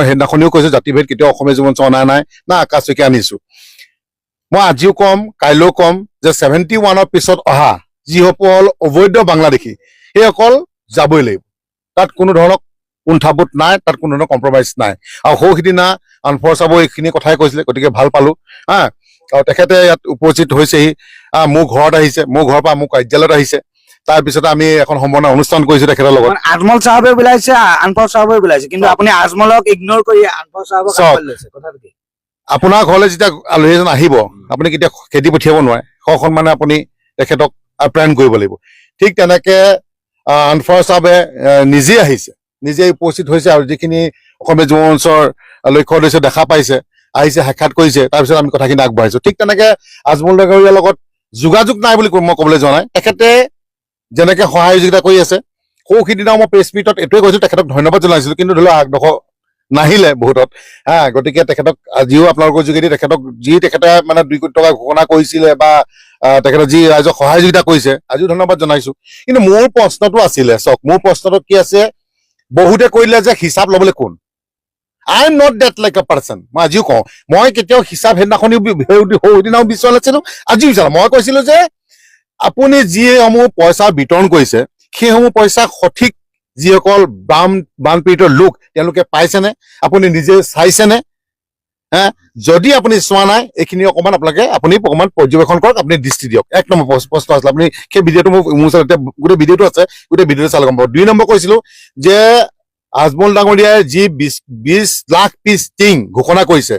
সেইদিনাখনিও কৈছো জাতিভেদ কেতিয়াও অসমীয়া যুৱ মঞ্চ অনা নাই না আকাশ শইকীয়া আনিছো মই আজিও কম কাইলৈও কম যে 71ৰ পিছত অহা যিসকল অবৈধ বাংলাদেশী সেইসকল যাবই লাগিব তাত কোনো ধৰণৰ কুণ্ঠাবোধ নাই তাত কোনো ধৰণৰ কম্প্ৰমাইজ নাই আৰু সৌসিদিনা আনফৰ চাব এইখিনি কথাই কৈছিলে গতিকে ভাল পালো হা আৰু তেখেতে ইয়াত উপস্থিত হৈছেহি মোৰ ঘৰত আহিছে মোৰ ঘৰৰ পৰা মোৰ কাৰ্যালয়ত আহিছে তাৰপিছতে আমি এখন সম্পূৰ্ণ অনুষ্ঠান কৰিছো তেখেতৰ লগত আজমল চাহাবে বিলাইছে আনফৰ চাহাবে বিলাইছে কিন্তু আপুনি আজমলক ইগনোৰ কৰি আনফৰ চাহাবক কাপল লৈছে কথাটো কি আপোনাৰ ঘৰলৈ যেতিয়া আলহী এজন আহিব আপুনি কেতিয়া খেদি পঠিয়াব নোৱাৰে সসন্মানে আপুনি তেখেতক আপ্যায়ন কৰিব লাগিব ঠিক তেনেকে আনফৰ চাহাবে নিজে আহিছে নিজে উপস্থিত হৈছে আৰু যিখিনি অসমীয়া যুৱ মঞ্চৰ লক্ষ্য উদ্দেশ্য দেখা পাইছে আহিছে সাক্ষাৎ কৰিছে তাৰপিছত আমি কথাখিনি আগবঢ়াইছো ঠিক তেনেকে আজমল ডেকাৰীয়াৰ লগত যোগাযোগ নাই বুলি মই ক'বলৈ যোৱা নাই তেখেতে যেনেকে সহযোগিতা কৰি আছে সৌসিদিনা মই প্ৰেছ মিটত এইটোৱে কৈছো তেখেতক ধন্যবাদ জনাইছিলো কিন্তু ধৰি লওক আগডোখ নাহিলে বহুতত গতিকে তেখেতক আজিও আপোনালোকৰ যোগেদি তেখেতক যি তেখেতে মানে 2 কোটি টকা ঘোষণা কৰিছিলে বা তেখেতে যি ৰাইজক সহযোগিতা কৰিছে আজিও ধন্যবাদ জনাইছো কিন্তু মোৰ প্ৰশ্নটো আছিলে চাওক মোৰ প্ৰশ্নটো কি আছে বহুতে কৰিলে যে হিচাপ ল'বলৈ কোন I am not that like a person মই আজিও কওঁ মই কেতিয়াও হিচাপ সেইদিনাও বিচৰা নাছিলো আজিও বিচাৰা মই কৈছিলো যে আপুনি যিসমূহ পইচা বিতৰণ কৰিছে সেইসমূহ পইচা সঠিক যিসকল বানপীড়িত লোক তেওঁলোকে পাইছেনে আপুনি নিজে চাইছেনে যদি আপুনি চোৱা নাই এইখিনি অকণমান আপোনালোকে আপুনি অকণমান পৰ্যবেক্ষণ কৰক আপুনি দৃষ্টি দিয়ক 1 নম্বৰ প্ৰশ্ন আছিলে আপুনি সেই ভিডিঅ'টো মোৰ ওচৰত এতিয়া গোটেই ভিডিঅ'টো আছে গোটেই ভিডিঅ'টো চালে গম পাব 2 নম্বৰ কৈছিলো যে আজমল ডাঙৰীয়াই যি 20 লাখ পিচ টিং ঘোষণা কৰিছে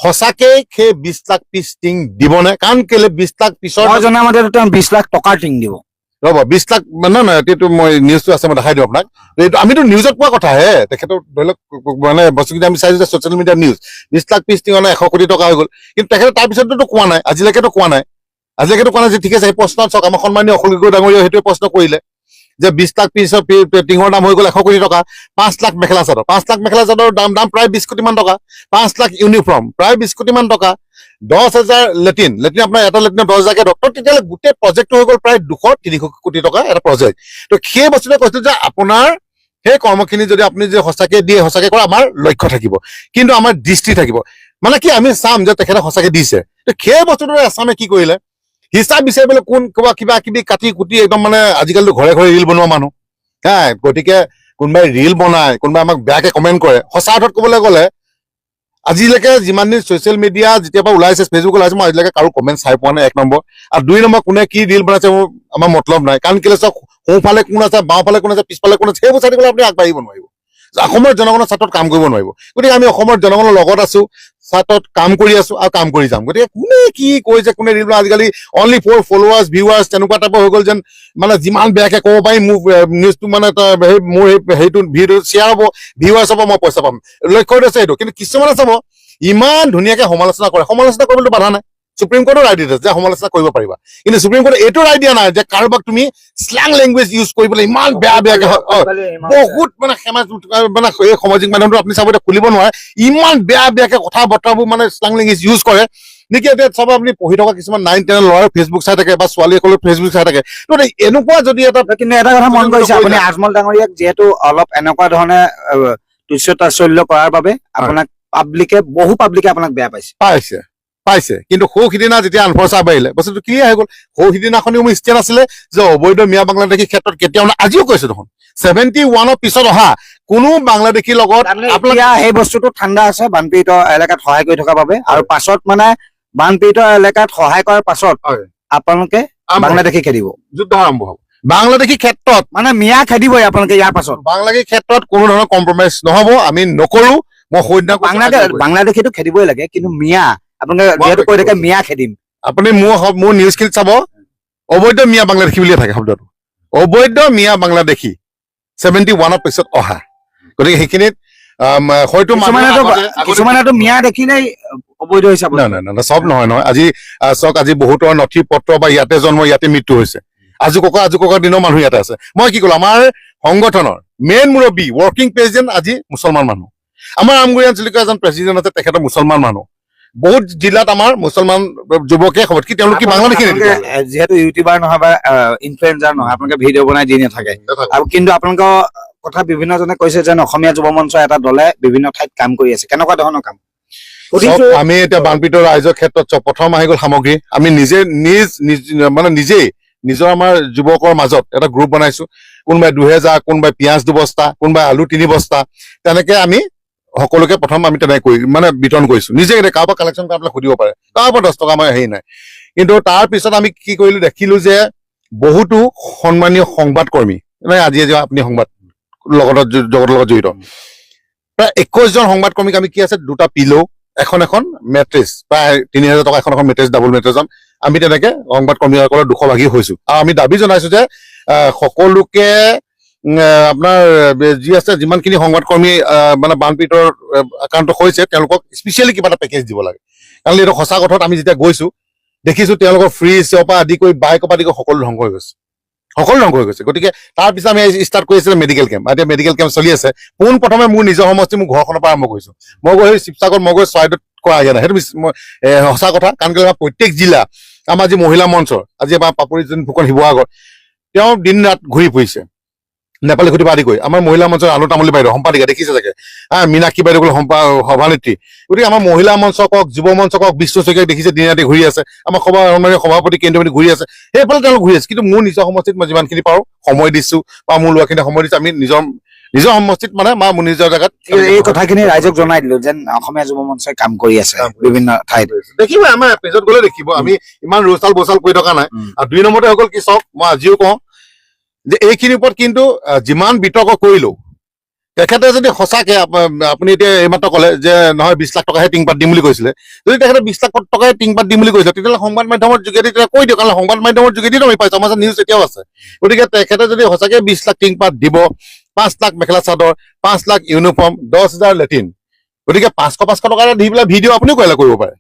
সঁচাকে সেই 20 লাখ পিচ টিং দিবনে কাৰণ কেলে 20 লাখ পিছৰ মই জনা মতে 20 লাখ টকাৰ টিং দিব ৰ'ব 20 লাখ মানে নহয় এইটো মই নিউজটো আছে মই দেখাই দিওঁ আপোনাক এইটো আমিতো নিউজত পোৱা কথাহে তেখেতৰ ধৰি লওক মানে বস্তুখিনি আমি চাইছো যে ছ'চিয়েল মিডিয়া নিউজ 20 লাখ পিচ টিঙৰ 100 কোটি টকা হৈ গ'ল কিন্তু তেখেতে তাৰপিছততো কোৱা নাই আজিলৈকেতো কোৱা নাই যে ঠিক আছে সেই প্ৰশ্ন চাওক আমাৰ সন্মানীয় অখিল গগৈ ডাঙৰীয়াই সেইটোৱে প্ৰশ্ন কৰিলে যে 20 লাখ পিছৰ টিঙৰ দাম হৈ গ'ল 100 কোটি টকা 5 লাখ মেখেলা চাদৰ 5 লাখ মেখেলা চাদৰৰ দাম প্ৰায় 20 কোটি মান টকা 5 লাখ ইউনিফৰ্ম প্ৰায় 20 কোটি মান টকা 10,000 লেট্ৰিন আপোনাৰ এটা লেট্ৰিনত 10,000কে ডক্টৰ তেতিয়াহ'লে গোটেই প্ৰজেক্টটো হৈ গ'ল প্ৰায় 200-300 কোটি টকা এটা প্ৰজেক্ট তো সেই বস্তুটোৱে কৈছিলো যে আপোনাৰ সেই কৰ্মখিনি যদি আপুনি যে সঁচাকে দিয়ে সঁচাকে কৰে আমাৰ লক্ষ্য থাকিব কিন্তু আমাৰ দৃষ্টি থাকিব মানে কি আমি চাম যে তেখেতে সঁচাকে দিছে তো সেই বস্তুটো আছামে কি কৰিলে হিচাপ বিচাৰিবলৈ কোন কিবা কিবি কাটি কুটি একদম মানে আজিকালিতো ঘৰে ঘৰে ৰিল বনোৱা মানুহ গতিকে কোনোবাই ৰিল বনায় কোনোবাই আমাক বেয়াকে কমেণ্ট কৰে সঁচা অৰ্থত ক'বলৈ গ'লে আজিলৈকে যিমান দিন ছ'চিয়েল মিডিয়া যেতিয়াৰ পৰা ওলাইছে ফেচবুক ওলাইছে মই আজিলৈকে কাৰো কমেণ্ট চাই পোৱা নাই 1 নম্বৰ আৰু 2 নম্বৰ কোনে কি ৰিল বনাইছে আমাৰ মতলব নাই কাৰণ কেলে চাওক সোঁফালে কোন আছে বাওঁফালে কোন আছে পিছফালে কোন আছে সেইবোৰ চাই থাকিলে আপুনি আগবাঢ়িব নোৱাৰিব অসমৰ জনগণৰ ছাত্ৰত কাম কৰিব নোৱাৰিব গতিকে আমি অসমৰ জনগণৰ লগত আছো ছাত্ৰত কাম কৰি আছো আৰু কাম কৰি যাম গতিকে কোনে কি কৈছে কোনে ৰিল আজিকালি অনলি ফৰ ফলোৱাৰ্ছ ভিউৱাৰ্ছ তেনেকুৱা টাইপৰ হৈ গ'ল যেন মানে যিমান বেয়াকে ক'ব পাৰিম মোৰ নিউজটো মানে মোৰ সেইটো ভিডিঅ' শ্বেয়াৰ হ'ব ভিউৱাৰ্ছ হ'ব মই পইচা পাম লক্ষ্য আছে সেইটো কিন্তু কিছুমানে চাব ইমান ধুনীয়াকে সমালোচনা কৰে সমালোচনা কৰিবলৈ বাধা নাই সুপ্ৰিম কোৰ্টৰ ৰায় দিছে যে সমালোচনা কৰিব পাৰিবা কিন্তু সুপ্ৰিম কোৰ্টে এইটো ৰায় দিয়া নাই যে কাৰোবাক তুমি স্লেং লেংগুৱেজ ইউজ কৰিবলৈ ইমান বেয়াকে বহুত মানে মানে এই সামাজিক মাধ্যমটো আপুনি চাব খুলিব নোৱাৰে ইমান বেয়াকে কথা বতৰাবোৰ মানে স্লেং লেংগুৱেজ ইউজ কৰে নেকি এতিয়া চাব আপুনি পঢ়ি থকা কিছুমান 9-10 ল'ৰাই ফেচবুক চাই থাকে বা ছোৱালীসকলে ফেচবুক চাই থাকে তো এনেকুৱা যদি কিন্তু এটা কথা মন কৰিছে আপুনি আজমল ডাঙৰীয়াক যিহেতু অলপ এনেকুৱা ধৰণে তুচ্ছ-তাচ্ছিল্য কৰাৰ বাবে আপোনাক বহু পাব্লিকে আপোনাক বেয়া পাইছে কিন্তু সৌসিদিনা যেতিয়া আনফৰ চাহাব আহিলে বস্তুটো ক্লিয়াৰ হৈ গ'ল সৌসিদিনাখনিও মোৰ ষ্টেণ্ড আছিলে যে অবৈধ মিয়া বাংলাদেশী ক্ষেত্ৰত কেতিয়াও আজিও কৈছে দেখোন 71ৰ পিছত অহা কোনো বাংলাদেশীৰ লগত আপোনাৰ সেই বস্তুটো ঠাণ্ডা আছে বানপীড়িত এলেকাত সহায় কৰি থকাৰ বাবে আৰু পাছত মানে বানপীড়িত এলেকাত সহায় কৰাৰ পাছত আপোনালোকে বাংলাদেশী খেদিব যুদ্ধ আৰম্ভ হ'ব বাংলাদেশী ক্ষেত্ৰত মানে মিয়া খেদিবই আপোনালোকে ইয়াৰ পাছত বাংলাদেশী ক্ষেত্ৰত কোনো ধৰণৰ কম্প্ৰমাইজ নহ'ব আমি নকৰো মই সৈন্য বাংলাদেশীটো খেদিবই লাগে কিন্তু মিয়া আপোনালোকে যিহেতু কৈ থাকে মিয়া খেদিম আপুনি মোৰ নিউজখিনিত চাব অবৈধ মিয়া বাংলাদেশী বুলিয়ে থাকে শব্দটো অবৈধ মিয়া বাংলাদেশী 71ৰ পিছত অহা গতিকে সেইখিনিত হয়তো কিছুমানেতো মিয়া দেখিলেই অবৈধ হিচাপ নাই চব নহয় আজি চাওক আজি বহুতৰ নথি পত্ৰ বা ইয়াতে জন্ম ইয়াতে মৃত্যু হৈছে আজু ককাৰ দিনৰ মানুহ ইয়াতে আছে মই কি ক'লো আমাৰ সংগঠনৰ মেইন মুৰব্বী ৱৰ্কিং প্ৰেচিডেণ্ট আজি মুছলমান মানুহ আমাৰ আমগুৰি আঞ্চলিকৰ এজন প্ৰেচিডেণ্ট আছে তেখেতৰ মুছলমান মানুহ বহুত জিলাত আমাৰ মুছলমান যুৱকে খবৰ কি তেওঁলোক কি বাংলাদেশী যিহেতু ইউটিউবাৰ নহয় বা ইনফ্লুৱেঞ্চাৰ নহয় আপোনালোকে ভিডিঅ' বনাই দি নাথাকে আৰু কিন্তু আপোনালোকৰ কথা বিভিন্নজনে কৈছে যেন অসমীয়া যুৱ মঞ্চৰ এটা দলে বিভিন্ন ঠাইত কাম কৰি আছে কেনেকুৱা ধৰণৰ কাম চব আমি এতিয়া বানপীড়িত ৰাইজৰ ক্ষেত্ৰত চব প্ৰথম আহি গ'ল সামগ্ৰী আমি নিজেই নিজৰ আমাৰ যুৱকৰ মাজত এটা গ্ৰুপ বনাইছো কোনোবাই 2000 কোনোবাই পিঁয়াজ 2 বস্তা কোনোবাই আলু 3 বস্তা তেনেকে আমি সকলোকে প্ৰথম আমি তেনেকে কৰি বিতৰণ কৰিছো নিজে কাৰোবাৰ কালেকশ্যন কৰি আপোনাক সুধিব পাৰে কাৰোবাৰ 10 টকা আমাৰ হেৰি নাই কিন্তু তাৰ পিছত আমি কি কৰিলো দেখিলো যে বহুতো সন্মানীয় সংবাদকৰ্মী আজি আপুনি সংবাদ জগতৰ লগত জড়িত প্ৰায় 21 জন সংবাদকৰ্মীক আমি কি আছে 2টা পিলো এখন মেট্ৰেছ প্ৰায় 3000 টকা এখন মেট্ৰেছ ডাবল মেট্ৰেছজন আমি তেনেকে সংবাদকৰ্মীসকলৰ দুখভাগী হৈছো আৰু আমি দাবী জনাইছো যে সকলোকে আপোনাৰ যি আছে যিমানখিনি সংবাদকৰ্মী মানে বানপীড়িতৰ আক্ৰান্ত হৈছে তেওঁলোকক স্পেচিয়েলি কিবা এটা পেকেজ দিব লাগে কাৰণ এইটো সঁচা কথাত আমি যেতিয়া গৈছো দেখিছো তেওঁলোকৰ ফ্ৰিজৰ পৰা আদি কৰি বাইকৰ পৰা আদি কৰি সকলো ধ্বংস হৈ গৈছে গতিকে তাৰপিছত আমি ষ্টাৰ্ট কৰিছিলো মেডিকেল কেম্প এতিয়া মেডিকেল কেম্প চলি আছে পোন প্ৰথমে মোৰ নিজৰ সমষ্টি মোৰ ঘৰখনৰ পৰা আৰম্ভ কৰিছো মই গৈ শিৱসাগৰ মই গৈ চৰাইদেউত কৰা আগে নাই সেইটো সঁচা কথা কাৰণ কেলৈ প্ৰত্যেক জিলা আমাৰ যি মহিলা মঞ্চৰ আজি আমাৰ পাপৰি ফুকন শিৱসাগৰ তেওঁ দিন ৰাত ঘূৰি ফুৰিছে নেপালী খুঁটিৰ পৰা আদি কৰি আমাৰ মহিলা মঞ্চৰ আলু তামুলী বাইদেউ সম্পাদিকা দেখিছে চাগে মীনাক্ষী বাইদেউ সভানেত্ৰী গতিকে আমাৰ মহিলা মঞ্চক হওক যুৱ মঞ্চক হওক বিষ্ণু শইকীয়াক দেখিছে দিন ৰাতি ঘূৰি আছে আমাৰ সভাপতি কেন্দ্ৰপতি ঘূৰি আছে সেইফালে তেওঁলোক ঘূৰি আছে কিন্তু মোৰ নিজৰ সমষ্টিত মই যিমানখিনি পাৰো সময় দিছো বা মোৰ লোৱাখিনি সময় দিছো আমি নিজৰ সমষ্টিত মানে মোৰ নিজৰ জেগাত এই কথাখিনি ৰাইজক জনাই দিলো যেন অসমীয়া যুৱ মঞ্চই কাম কৰি আছে বিভিন্ন ঠাইত দেখিব আমাৰ পেজত গ'লে দেখিব আমি ইমান ৰোচাল বোচাল কৰি থকা নাই আৰু 2 নম্বৰতে হৈ গ'ল কি চাওক মই আজিও কওঁ যে এইখিনিৰ ওপৰত কিন্তু যিমান বিতৰ্ক কৰিলো তেখেতে যদি সঁচাকে আপুনি এতিয়া এইমাত্ৰ ক'লে যে নহয় 20 লাখ টকাহে টিংপাত দিম বুলি কৈছিলে যদি তেখেতে 20 লাখ টকাহে টিংপাত দিম বুলি কৈছিলে তেতিয়াহ'লে সংবাদ মাধ্যমৰ যোগেদি তেতিয়া কৈ দিয়ক কাৰণ সংবাদ মাধ্যমৰ যোগেদি আমি পাইছো আমাৰ নিউজ এতিয়াও আছে গতিকে তেখেতে যদি সঁচাকে 20 লাখ টিংপাত দিব 5 লাখ মেখেলা চাদৰ 5 লাখ ইউনিফৰ্ম 10,000 লেট্ৰিন গতিকে 500 টকা দি পেলাই ভিডিঅ' আপুনিও কৰিব পাৰে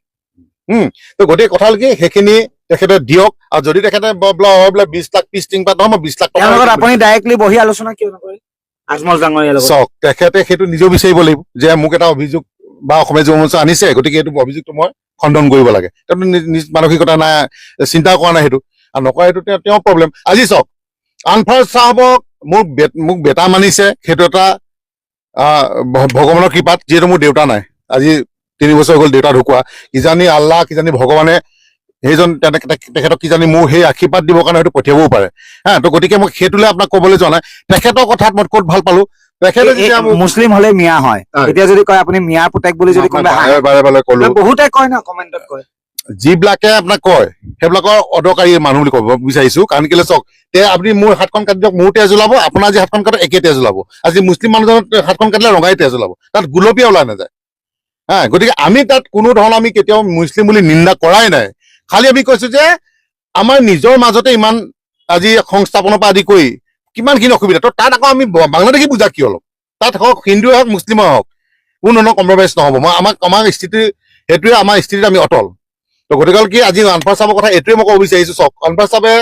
তো গতিকে কথা হ'ল কি সেইখিনি তেখেতে দিয়ক আৰু যদি তেখেতে 20 লাখ পিছ টিংপাত নহয় 20 লাখ টকা আপুনি ডাইৰেক্টলি বহি আলোচনা কিয় নকৰে আজমল ডাঙৰীয়াৰ লগত চাওক তেখেতে সেইটো নিজেও বিচাৰিব লাগিব যে মোক এটা অভিযোগ বা অসমীয়া যুৱ মঞ্চ আনিছে গতিকে এইটো অভিযোগটো মই খণ্ডন কৰিব লাগে তেওঁ নিজ মানসিকতা নাই চিন্তা কৰা নাই সেইটো আৰু নকৰা সেইটো তেওঁৰ প্ৰব্লেম আজি চাওক আনফাৰ চাহাবক মোক বেটা মানিছে সেইটো এটা ভগৱানৰ কৃপাত যিহেতু মোৰ দেউতা নাই আজি 3 বছৰ হৈ গ'ল দেউতা ঢুকুৱা কিজানি আল্লাহ কিজানি ভগৱানে সেইজন তেখেতক কিজানি মোৰ সেই আশীৰ্বাদ দিবৰ কাৰণে হয়তো পঠিয়াবও পাৰে তো গতিকে মই সেইটোলৈ আপোনাক ক'বলৈ যোৱা নাই তেখেতৰ কথাত মই ক'ত ভাল পালো তেখেতে মুছলিম হলে মিয়া হয় এতিয়া যদি কয় আপুনি মিয়াৰ পুতেক বুলি যদি বহুতে কয় ন কমেণ্টত কয় যিবিলাকে আপোনাক কয় সেইবিলাকৰ অদৰকাৰী মানুহ বুলি ক'ব বিচাৰিছো কাৰণ কেলে চাওক আপুনি মোৰ হাতখন কাটি দিয়ক মোৰ তেজ ওলাব আপোনাৰ যি হাতখন কাটে একে তেজ ওলাব আজি মুছলিম মানুহজনৰ হাতখন কাটিলে ৰঙাই তেজ ওলাব তাত গোলপীয়া ওলাই নাযায় গতিকে আমি তাত কোনো ধৰণৰ আমি কেতিয়াও মুছলিম বুলি নিন্দা কৰাই নাই খালি আমি কৈছো যে আমাৰ নিজৰ মাজতে ইমান আজি সংস্থাপনৰ পৰা আদি কৰি কিমানখিনি অসুবিধা তো তাত আকৌ আমি বাংলাদেশী বুজা কি অলপ তাত হওক হিন্দুৱে হওক মুছলিমে হওক কোনো ধৰণৰ কম্প্ৰমাইজ নহ'ব আমাৰ স্থিতি সেইটোৱে আমাৰ স্থিতিত আমি অটল তো গতিকে কি আজি আনফাৰ চাহাবৰ কথা এইটোৱে মই ক'ব বিচাৰিছো চাওক আনফাৰ চাহাবে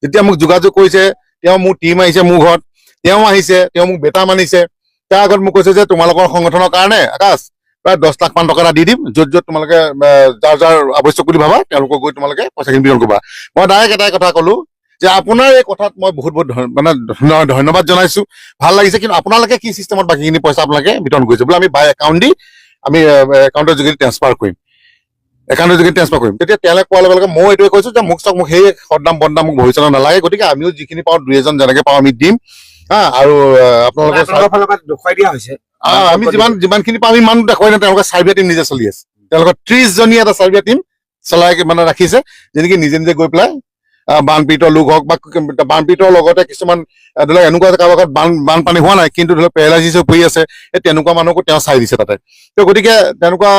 যেতিয়া মোক যোগাযোগ কৰিছে তেওঁ মোৰ টীম আহিছে মোৰ ঘৰত তেওঁ আহিছে তেওঁ মোক বেটা মানিছে তাৰ আগত মোক কৈছে যে তোমালোকৰ সংগঠনৰ কাৰণে আকাশ প্ৰায় 10 লাখ মান টকা এটা দি দিম য'ত তোমালোকে যাৰ আৱশ্যক বুলি ভাবা তেওঁলোকক গৈ তোমালোকে পইচাখিনি বিতৰণ কৰিবা মই ডাইৰেক্ট এটাই কথা ক'লো যে আপোনাৰ এই কথাত মই বহুত ধন্যবাদ জনাইছো ভাল লাগিছে কিন্তু আপোনালোকে কি চিষ্টেমত বাকীখিনি পইচা আপোনালোকে বিতৰণ কৰিছে বোলে আমি বাই একাউণ্ট দি আমি একাউণ্টৰ যোগেদি ট্ৰেন্সফাৰ কৰিম তেতিয়া তেওঁলোকে কোৱাৰ লগে লগে মই এইটোৱে কৈছো যে মোক সেই সদনাম বদনাম মোক ভৱিষ্যতে নালাগে গতিকে আমিও যিখিনি পাওঁ 2 এজন যেনেকে পাওঁ আমি দিম আৰু আপোনালোকে দেখুৱাই দিয়া হৈছে আমি যিমানখিনি পাওঁ আমি ইমান দেখুৱাই নাই তেওঁলোকে চাৰ্ভে টিম নিজে চলি আছে তেওঁলোকৰ 30 জনীয়া এটা চাৰ্ভে টিম চলাই মানে ৰাখিছে যেনেকে নিজে গৈ পেলাই বানপীড়িত লোক হওক বা বানপীড়িতৰ লগতে কিছুমান ধৰি লওক এনেকুৱা কাৰোবাৰ বানপানী হোৱা নাই কিন্তু ধৰি লওক পেৰালাইচিছ হৈ পৰি আছে তেনেকুৱা মানুহকো তেওঁ চাই দিছে তাতে তো গতিকে তেনেকুৱা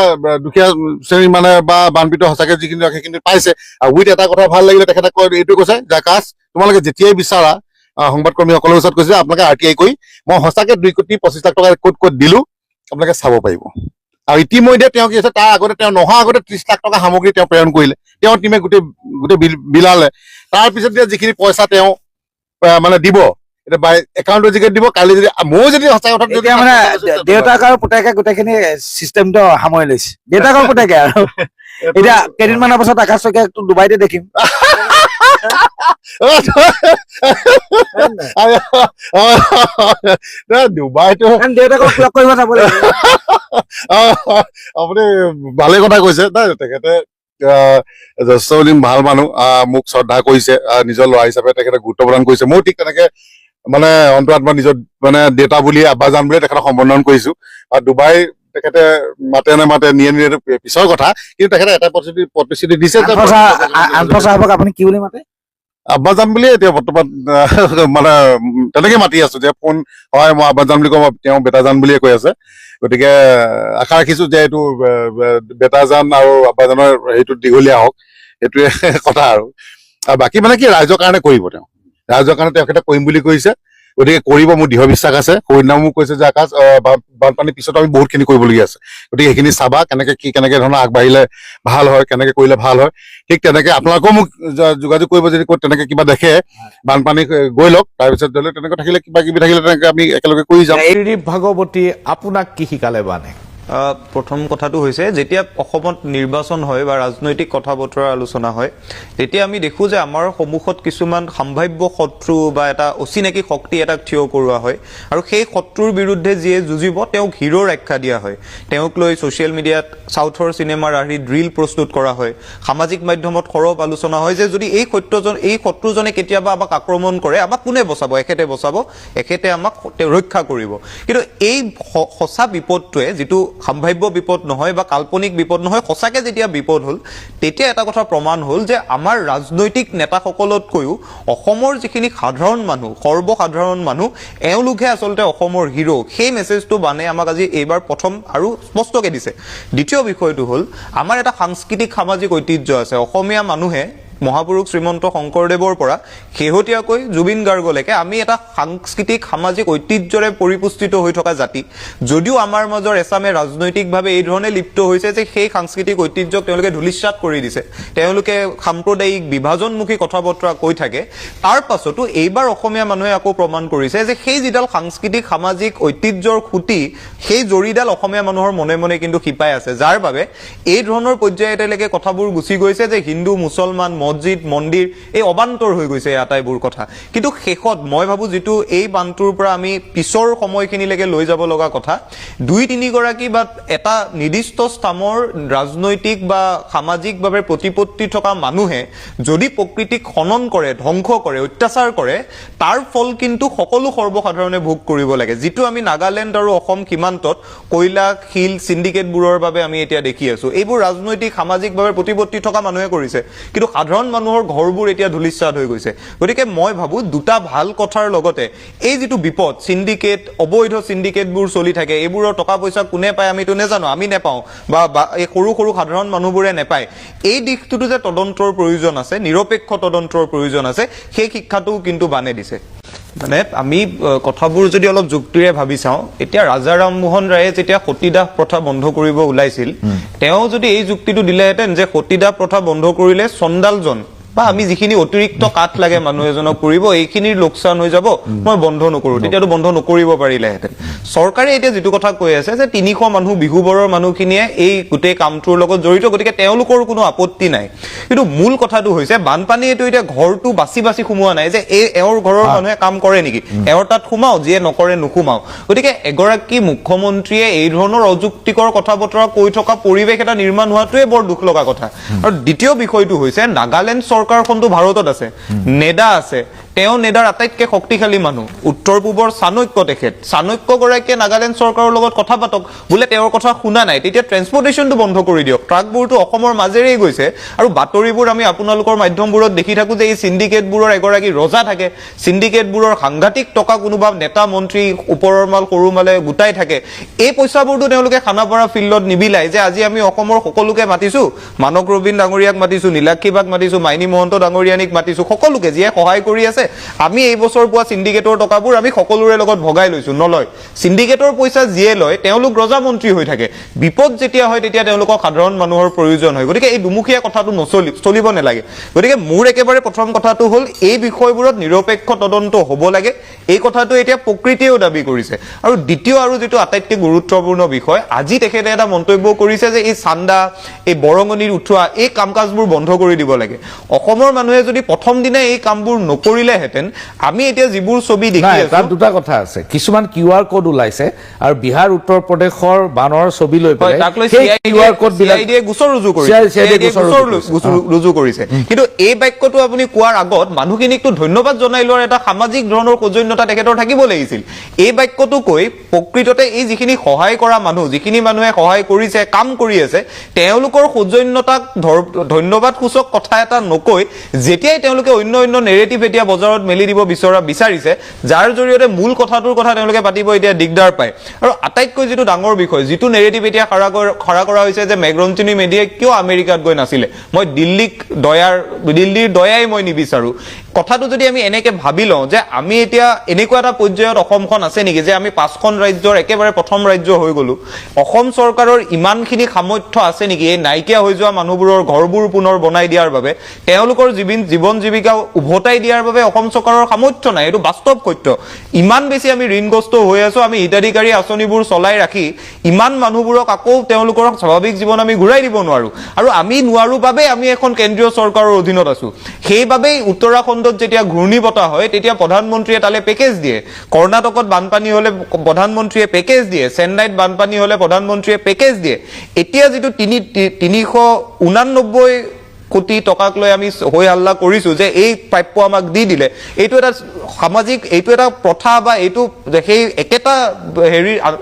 দুখীয়া শ্ৰেণীৰ মানে বা বানপীড়িত সঁচাকে যিখিনি সেইখিনি পাইছে আৰু উইথ এটা কথা ভাল লাগিলে তেখেতে এইটো কৈছে যে আকাশ তোমালোকে যেতিয়াই বিচাৰা সংবাদকৰ্মীসকলৰ ওচৰত কৈছে আপোনালোকে RTI কৰি মই সঁচাকে 2,25 লাখ টকা ক'ত দিলো আপোনালোকে চাব পাৰিব আৰু ইতিমধ্যে তেওঁ কি হৈছে তাৰ আগতে তেওঁ নহা আগতে 30 লাখ টকা সামগ্ৰী তেওঁ প্ৰেৰণ কৰিলে তেওঁ টিমে গোটেই বিলালে তাৰপিছত যিখিনি পইচা তেওঁ মানে দিব এটা বাই একাউণ্টৰ যোগেদি দিব কালি যদি ময়ো যদি সঁচা কথা মানে দেউতাক আৰু পুতেকে গোটেইখিনি চিষ্টেমটো সামৰি লৈছে দেউতাক আৰু পুতেকে আৰু এতিয়া কেইদিনমানৰ পাছত আকাশ শইকীয়াক ডুবাইতে দেখিম ডুবাইটো দেউতাকক লগ কৰিব যাব লাগিব আপুনি ভালে কথা কৈছে তেখেতে যথেষ্ট ভাল মানুহ মোক শ্ৰদ্ধা কৰিছে নিজৰ ল'ৰা হিচাপে তেখেতে গুৰুত্ব প্ৰদান কৰিছে ময়ো ঠিক তেনেকে মানে অন্তৰাত্মা নিজৰ মানে দেউতা বুলি আব্বাজান বুলি তেখেতক সম্বোধন কৰিছো আৰু ডুবাই তেখেতে মাতে নামাতে নিয়ে পিছৰ কথা কিন্তু তেখেতে এটা প্ৰতিশ্ৰুতি দিছে আন্তঃ আপুনি কি বুলি মাতে আব্বাজান বুলিয়ে এতিয়া বৰ্তমান মানে তেনেকে মাতি আছো যে ফোন হয় মই আব্বাজান বুলি কওঁ তেওঁ বেটাজান বুলিয়ে কৈ আছে গতিকে আশা ৰাখিছো যে এইটো বেটাজান আৰু আব্বাজানৰ হেৰিটো দীঘলীয়া হওক সেইটোৱে কথা আৰু বাকী মানে কি ৰাইজৰ কাৰণে কৰিব তেওঁ ৰাইজৰ কাৰণে তেখেতে কৰিম বুলি কৈছে গতিকে কৰিব মোৰ দৃঢ় বিশ্বাস আছে সৌদিনামো কৈছে যে আকাশ বানপানীৰ পিছত আমি বহুতখিনি কৰিবলগীয়া আছে গতিকে সেইখিনি চাবা কেনেকে ধৰণৰ আগবাঢ়িলে ভাল হয় কেনেকে কৰিলে ভাল হয় ঠিক তেনেকে আপোনালোকেও মোক যোগাযোগ কৰিব যদি তেনেকে কিবা দেখে বানপানী গৈ লওক তাৰপিছত ধৰি লওক তেনেকে থাকিলে কিবা কিবি থাকিলে তেনেকে আমি একেলগে কৰি যাম ত্ৰিদীপ ভাগৱতী আপোনাক কি শিকালে বানে প্ৰথম কথাটো হৈছে যেতিয়া অসমত নিৰ্বাচন হয় বা ৰাজনৈতিক কথা বতৰা আলোচনা হয় তেতিয়া আমি দেখো যে আমাৰ সন্মুখত কিছুমান সম্ভাৱ্য শত্ৰু বা এটা অচিনাকি শক্তি এটাক থিয় কৰোৱা হয় আৰু সেই শত্ৰুৰ বিৰুদ্ধে যিয়ে যুঁজিব তেওঁক হিৰোৰ আখ্যা দিয়া হয় তেওঁক লৈ ছ'চিয়েল মিডিয়াত সাউথৰ চিনেমাৰ আৰ্হি ড্ৰিল প্ৰস্তুত কৰা হয় সামাজিক মাধ্যমত সৰব আলোচনা হয় যে যদি এই শত্ৰুজনে কেতিয়াবা আমাক আক্ৰমণ কৰে আমাক কোনে বচাব এখেতে বচাব এখেতে আমাক ৰক্ষা কৰিব কিন্তু এই সঁচা বিপদটোৱে যিটো সম্ভাৱ্য বিপদ নহয় বা কাল্পনিক বিপদ নহয় সঁচাকে যেতিয়া বিপদ হ'ল তেতিয়া এটা কথা প্ৰমাণ হ'ল যে আমাৰ ৰাজনৈতিক নেতাসকলতকৈও অসমৰ যিখিনি সাধাৰণ মানুহ সৰ্বসাধাৰণ মানুহ এওঁলোকে আচলতে অসমৰ হিৰো সেই মেছেজটো বানে আমাক আজি এইবাৰ প্ৰথম আৰু স্পষ্টকে দিছে দ্বিতীয় বিষয়টো হ'ল আমাৰ এটা সাংস্কৃতিক সামাজিক ঐতিহ্য আছে অসমীয়া মানুহে মহাপুৰুষ শ্ৰীমন্ত শংকৰদেৱৰ পৰা শেহতীয়াকৈ জুবিন গাৰ্গলৈকে আমি এটা সাংস্কৃতিক সামাজিক ঐতিহ্যৰে পৰিপুষ্টিত হৈ থকা জাতি যদিও আমাৰ মাজৰ এছামে ৰাজনৈতিকভাৱে এই ধৰণে লিপ্ত হৈছে যে সেই সাংস্কৃতিক ঐতিহ্যক তেওঁলোকে ধূলিসাৎ কৰি দিছে তেওঁলোকে সাম্প্ৰদায়িক বিভাজনমুখী কথা বতৰা কৈ থাকে তাৰ পাছতো এইবাৰ অসমীয়া মানুহে আকৌ প্ৰমাণ কৰিছে যে সেই যিডাল সাংস্কৃতিক সামাজিক ঐতিহ্যৰ খুঁটি সেই জৰিডাল অসমীয়া মানুহৰ মনে মনে কিন্তু শিপাই আছে যাৰ বাবে এই ধৰণৰ পৰ্যায়লৈকে কথাবোৰ গুচি গৈছে যে হিন্দু মুছলমান মছজিদ মন্দিৰ এই অবান্তৰ হৈ গৈছে আটাইবোৰ কথা কিন্তু শেষত মই ভাবো যেটো এই বান্তুৰ পৰা আমি পিছৰ সময়খিনিলৈকে লৈ যাব লগা কথা দুই তিনি গৰাকী বা এটা নিৰ্দিষ্ট স্থামৰ ৰাজনৈতিক বা সামাজিকভাৱে প্ৰতিপত্তি থকা মানুহে যদি প্ৰকৃতিক খনন কৰে ধ্বংস কৰে অত্যাচাৰ কৰে তাৰ ফল কিন্তু সকলো সৰ্বসাধাৰণে ভোগ কৰিব লাগে যেটো আমি নাগালেণ্ড আৰু অসম সীমান্তত কয়লা শিল সিন্ডিকেটবোৰৰ বাবে আমি এতিয়া দেখি আছো এইবোৰ ৰাজনৈতিক সামাজিকভাৱে প্ৰতিপত্তি থকা মানুহে কৰিছে কিন্তু সাধাৰণ মানুহৰ ঘৰবোৰ এতিয়া ধূলিসাৎ হৈ গৈছে গতিকে মই ভাবো দুটা ভাল কথাৰ লগতে এই যেটো বিপদ সিন্ডিকেট অবৈধ সিন্ডিকেটবোৰ চলি থাকে এইবোৰৰ টকা পইচা কোনে পায় আমিতো নেজানো আমি নেপাও বা এই সৰু সৰু সাধাৰণ মানুহবোৰে নেপায় এই দিশটোতো যে তদন্তৰ প্ৰয়োজন আছে নিৰপেক্ষ তদন্তৰ প্ৰয়োজন আছে সেই শিক্ষাটোও কিন্তু বানে দিছে মানে আমি কথাবোৰ যদি অলপ যুক্তিৰে ভাবি চাওঁ এতিয়া ৰাজা ৰামমোহন ৰায়ে যেতিয়া সতীদাহ প্ৰথা বন্ধ কৰিব ওলাইছিল তেওঁ যদি এই যুক্তিটো দিলেহেঁতেন যে সতীদাহ প্ৰথা বন্ধ কৰিলে চণ্ডালজন বা আমি যিখিনি অতিৰিক্ত কাট লাগে মানুহ এজনক কৰিব এইখিনিৰ লোকচান হৈ যাব মই বন্ধ নকৰো তেতিয়াতো বন্ধ নকৰিব পাৰিলেহেঁতেন চৰকাৰে এতিয়া যেটো কথা কৈ আছে যে 300 মানুহ বিহুবৰৰ মানুহখিনিয়ে এই গোটেই কামটোৰ লগত জড়িত গতিকে তেওঁলোকৰ কোনো আপত্তি নাই কিন্তু মূল কথাটো হৈছে বানপানী এটো এতিয়া ঘৰটো বাছি সোমোৱা নাই যে এই এওৰ ঘৰৰ মানুহে কাম কৰে নেকি এওৰ তাত সোমাও যিয়ে নকৰে নুখুমাও গতিকে এগৰাকী মুখ্যমন্ত্ৰীয়ে এই ধৰণৰ অযুক্তিকৰ কথা বতৰা কৈ থকা পৰিৱেশ এটা নিৰ্মাণ হোৱাটোৱে বৰ দুখ লগা কথা আৰু দ্বিতীয় বিষয়টো হৈছে নাগালেণ্ড চৰকাৰখনটো ভাৰতত আছে নেডা আছে তেওঁ নেডাৰ আটাইতকৈ শক্তিশালী মানুহ উত্তৰ পূবৰ চাণক্য তেখেত চাণক্য গৰাকীয়ে নাগালেণ্ড চৰকাৰৰ লগত কথা পাতক বোলে তেওঁৰ কথা শুনা নাই তেতিয়া ট্ৰেন্সপৰ্টেশনটো বন্ধ কৰি দিয়ক ট্ৰাকবোৰটো অসমৰ মাজেৰেই গৈছে আৰু বাতৰিবোৰ আমি আপোনালোকৰ মাধ্যমবোৰত দেখি থাকো যে এই সিন্ডিকেটবোৰৰ এগৰাকী ৰজা থাকে সিন্ডিকেটবোৰৰ সাংঘাতিক টকা কোনোবা নেতা মন্ত্ৰী ওপৰৰ মাল সৰু মালে গোটাই থাকে এই পইচাবোৰটো তেওঁলোকে খানাপাৰা ফিল্ডত নিবিলাই যে আজি আমি অসমৰ সকলোকে মাতিছো মানক ৰবীন ডাঙৰীয়াক মাতিছো নীলাক্ষী বাগ মাতিছো মাইনী মহন্ত ডাঙৰীয়ানিক মাতিছো সকলোকে যিয়ে সহায় কৰি আছে আছে আমি এই বছৰ পোৱা সিন্ডিকেটৰ টকাবোৰ আমি সকলোৰে লগত ভগাই লৈছো নলয় সিন্ডিকেটৰ পইচা যিয়ে লয় তেওঁলোক ৰজা মন্ত্ৰী হৈ থাকে বিপদ যেতিয়া হয় তেতিয়া তেওঁলোকক সাধাৰণ মানুহৰ প্ৰয়োজন হয় গতিকে এই দুমুখীয়া কথাটো চলিব নালাগে গতিকে মোৰ একেবাৰে প্ৰথম কথাটো হ'ল এই বিষয়বোৰত নিৰপেক্ষ তদন্ত হ'ব লাগে এই কথাটো এতিয়া প্ৰকৃতিয়েও দাবী কৰিছে আৰু দ্বিতীয় আৰু যেটো আটাইতকৈ গুৰুত্বপূৰ্ণ বিষয় আজি তেখেতে এটা মন্তব্য কৰিছে যে এই চান্দা এই বৰঙনিৰ উঠোৱা এই কামকাজবোৰ বন্ধ কৰি দিব লাগে অসমৰ মানুহে যদি প্ৰথম দিনে এই কামবোৰ নকৰিলেহেঁতেন আমি এতিয়া যিবোৰ ছবি দেখি নাই আছো তাত দুটা কথা আছে কিছুমান QR কোড ওলাইছে আৰু বিহাৰ উত্তৰ প্ৰদেশৰ বানৰ ছবি লৈ পেলাই তাক লৈ সেই QR কোড বিলাক CID গোচৰ ৰুজু কৰিছে কিন্তু এই বাক্যটো আপুনি কোৱাৰ আগত মানুহখিনিকটো ধন্যবাদ জনাই লোৱাৰ এটা সামাজিক ধৰণৰ সৌজন্যতা তেখেতৰ থাকিব লাগিছিল এই বাক্যটো কৈ প্ৰকৃততে এই যিখিনি সহায় কৰা মানুহ যিখিনি মানুহে সহায় কৰিছে কাম কৰি আছে তেওঁলোকৰ সৌজন্যতাক ধন্যবাদ সূচক কথা এটা নকৈ যেতিয়াই তেওঁলোকে অন্য নেৰেটিভ এতিয়া বজাৰত মেলি দিব বিচাৰিছে যাৰ জৰিয়তে মূল কথাটোৰ কথা তেওঁলোকে পাতিব এতিয়া দিগদাৰ পায় আৰু আটাইতকৈ যেটো ডাঙৰ বিষয় যেটো নেৰেটিভ এতিয়া খৰা কৰা হৈছে যে মেগ্ৰঞ্চিনী মেডিয়াই কিয় আমেৰিকাত গৈ নাছিলে মই দিল্লীৰ দয়াই মই নিবিচাৰো কথাটো যদি আমি এনেকে ভাবি লওঁ যে আমি এতিয়া এনেকুৱা এটা পৰ্যায়ত অসমখন আছে নেকি যে আমি 5খন ৰাজ্যৰ একেবাৰে প্ৰথম ৰাজ্য হৈ গলো অসম চৰকাৰৰ ইমানখিনি সামৰ্থ্য আছে নেকি এই নাইকিয়া হৈ যোৱা মানুহবোৰৰ ঘৰবোৰ পুনৰ বনাই দিয়াৰ বাবে তেওঁলোকৰ জীৱন জীৱিকা উভতাই দিয়াৰ বাবে অসম চৰকাৰৰ সামৰ্থ্য নাই এটো বাস্তৱ সত্য ইমান বেছি আমি ঋণগ্ৰস্ত হৈ আছো আমি হিতাধিকাৰী আঁচনিবোৰ চলাই ৰাখি ইমান মানুহবোৰক আকৌ তেওঁলোকৰ স্বাভাৱিক জীৱন আমি ঘূৰাই দিব নোৱাৰো আৰু আমি নোৱাৰো বাবে আমি এখন কেন্দ্ৰীয় চৰকাৰৰ অধীনত আছো সেইবাবেই উত্তৰাখণ্ডত যেতিয়া ঘূৰ্ণী বতাহ হয় তেতিয়া প্ৰধানমন্ত্ৰীয়ে তালে পেকেজ দিয়ে কৰ্ণাটকত বানপানী হলে প্ৰধানমন্ত্ৰীয়ে পেকেজ দিয়ে চেন্নাইত বানপানী হলে প্ৰধানমন্ত্ৰীয়ে পেকেজ দিয়ে এতিয়া যেটো 389 কোটি টকাক লৈ আমি হৈ হাল্লা কৰিছো যে এই প্ৰাপ্য আমাক দি দিলে এইটো এটা সামাজিক এইটো এটা প্ৰথা বা এইটো সেই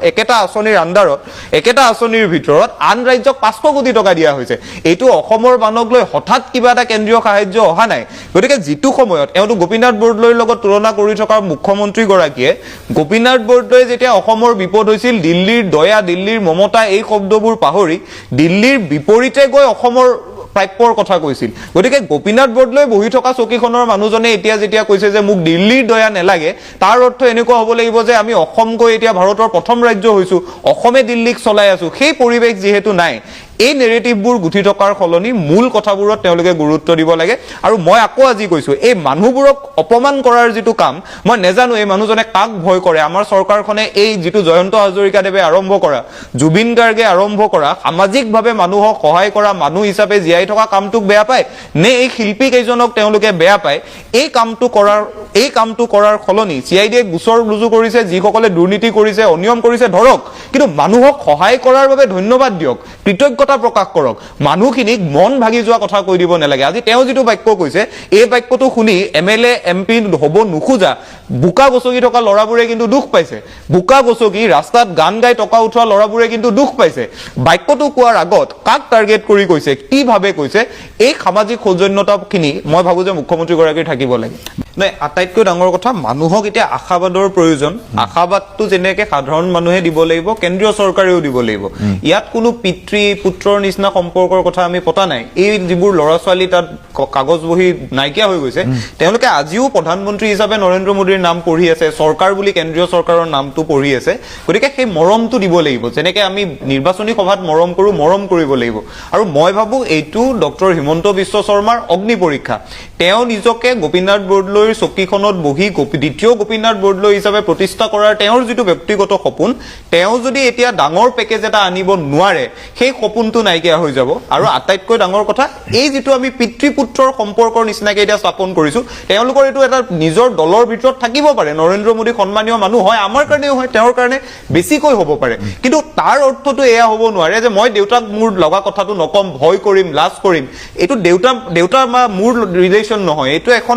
একেটা আঁচনিৰ আন্ডাৰত একেটা আঁচনিৰ ভিতৰত আন ৰাজ্যক 500 কোটি টকা দিয়া হৈছে এইটো অসমৰ মানুহক লৈ হঠাৎ কিবা এটা কেন্দ্ৰীয় সাহায্য অহা নাই গতিকে যিটো সময়ত এওঁটো গোপীনাথ বৰদলৈৰ লগত তুলনা কৰি থকা মুখ্যমন্ত্ৰী গৰাকীয়ে গোপীনাথ বৰদলৈ যেতিয়া অসমৰ বিপদ হৈছিল দিল্লীৰ দয়া দিল্লীৰ মমতা এই শব্দবোৰ পাহৰি দিল্লীৰ বিপৰীতে গৈ অসমৰ প্ৰাপ্যৰ কথা কৈছিল গতিকে গোপীনাথ বৰদলৈ বহি থকা চকীখনৰ মানুহজনে এতিয়া যেতিয়া কৈছে যে মোক দিল্লীৰ দয়া নেলাগে তাৰ অৰ্থ এনেকুৱা হ'ব লাগিব যে আমি অসম গৈ এতিয়া ভাৰতৰ প্ৰথম ৰাজ্য হৈছো অসমে দিল্লীক চলাই আছো সেই পৰিৱেশ যেহেতু নাই এই নেৰেটিভবোৰ গুঠি থকাৰ খলনি মূল কথাবোৰত তেওঁলোকে গুৰুত্ব দিব লাগে আৰু মই আকৌ আজি কৈছো এই মানুহবোৰক অপমান কৰাৰ যেটো কাম মই নেজানো এই মানুহজনে কাক ভয় কৰে আমাৰ চৰকাৰখনে এই যেটো জয়ন্ত হাজৰিকাদেৱে আৰম্ভ কৰা জুবিন গাৰ্গে আৰম্ভ কৰা সামাজিকভাৱে মানুহক সহায় কৰা মানুহ হিচাপে জীয়াই থকা কামটোক বেয়া পায় নে এই শিল্পী কেইজনক তেওঁলোকে বেয়া পায় এই কামটো কৰাৰ খলনি CIDয়ে গোচৰ ৰুজু কৰিছে যিসকলে দুৰ্নীতি কৰিছে অনিয়ম কৰিছে ধৰক কিন্তু মানুহক সহায় কৰাৰ বাবে ধন্যবাদ দিয়ক কৃতজ্ঞতা প্ৰকাশ কৰক মানুহখিনিক মন ভাগি যোৱা কথা কৈ দিব নালাগে আজি তেওঁ যেটো বাক্য কৈছে এই বাক্যটো শুনি MLA MP হ'ব নুখুজা বুকা গছকি থকা লৰাবোৰে কিন্তু দুখ পাইছে বুকা গছকি ৰাস্তাত গান গাই টকা উঠোৱা লৰাবোৰে কিন্তু দুখ পাইছে বাক্যটো কোৱাৰ আগত কাক টাৰ্গেট কৰি কৈছে কি ভাবে কৈছে এই সামাজিক সৌজন্যতাখিনি মই ভাবো যে মুখ্যমন্ত্ৰী গৰাকীৰ থাকিব লাগে নাই আটাইতকৈ ডাঙৰ কথা মানুহক এতিয়া আশাবাদৰ প্ৰয়োজন আশাবাদটো যেনেকে সাধাৰণ মানুহে দিব লাগিব কেন্দ্ৰীয় চৰকাৰেও দিব লাগিব ইয়াত কোনো পিতৃ পুত্ৰৰ নিচিনা সম্পৰ্কৰ কথা আমি পতা নাই এই যিবোৰ ল'ৰা ছোৱালী তাত কাগজ বহি নাইকিয়া হৈ গৈছে তেওঁলোকে আজিও প্ৰধানমন্ত্ৰী হিচাপে নৰেন্দ্ৰ মোদীৰ নাম পঢ়ি আছে চৰকাৰ বুলি কেন্দ্ৰীয় চৰকাৰৰ নামটো পঢ়ি আছে গতিকে সেই মৰমটো দিব লাগিব যেনেকে আমি নিৰ্বাচনী সভাত মৰম কৰিব লাগিব আৰু মই ভাবো এইটো ডক্টৰ হিমন্ত বিশ্ব শৰ্মাৰ অগ্নি পৰীক্ষা তেওঁ নিজকে গোপীনাথ বৰদলৈৰ চকীখনত বহি দ্বিতীয় গোপীনাথ বৰদলৈ হিচাপে প্ৰতিষ্ঠা কৰাৰ তেওঁৰ যেটো ব্যক্তিগত সপোন তেওঁ যদি এতিয়া ডাঙৰ পেকেজ এটা আনিব নোৱাৰে সেই সপোনটো নাইকিয়া হৈ যাব আৰু আটাইতকৈ ডাঙৰ কথা এই যেটো আমি পিতৃ পুত্ৰৰ সম্পৰ্কৰ নিচিনাকে এতিয়া স্থাপন কৰিছো তেওঁলোকৰ এটো এটা নিজৰ দলৰ ভিতৰত থাকিব পাৰে নৰেন্দ্ৰ মোদী সন্মানীয় মানুহ হয় আমাৰ কাৰণেও হয় তেওঁৰ কাৰণে বেছিকৈ হ'ব পাৰে কিন্তু তাৰ অৰ্থটো এয়া হ'ব নোৱাৰে যে মই দেউতাক মোৰ লগা কথাটো নকম ভয় কৰিম লাজ কৰিম এটো দেউতা মা মোৰ ৰিলেচন নহয় এটো এখন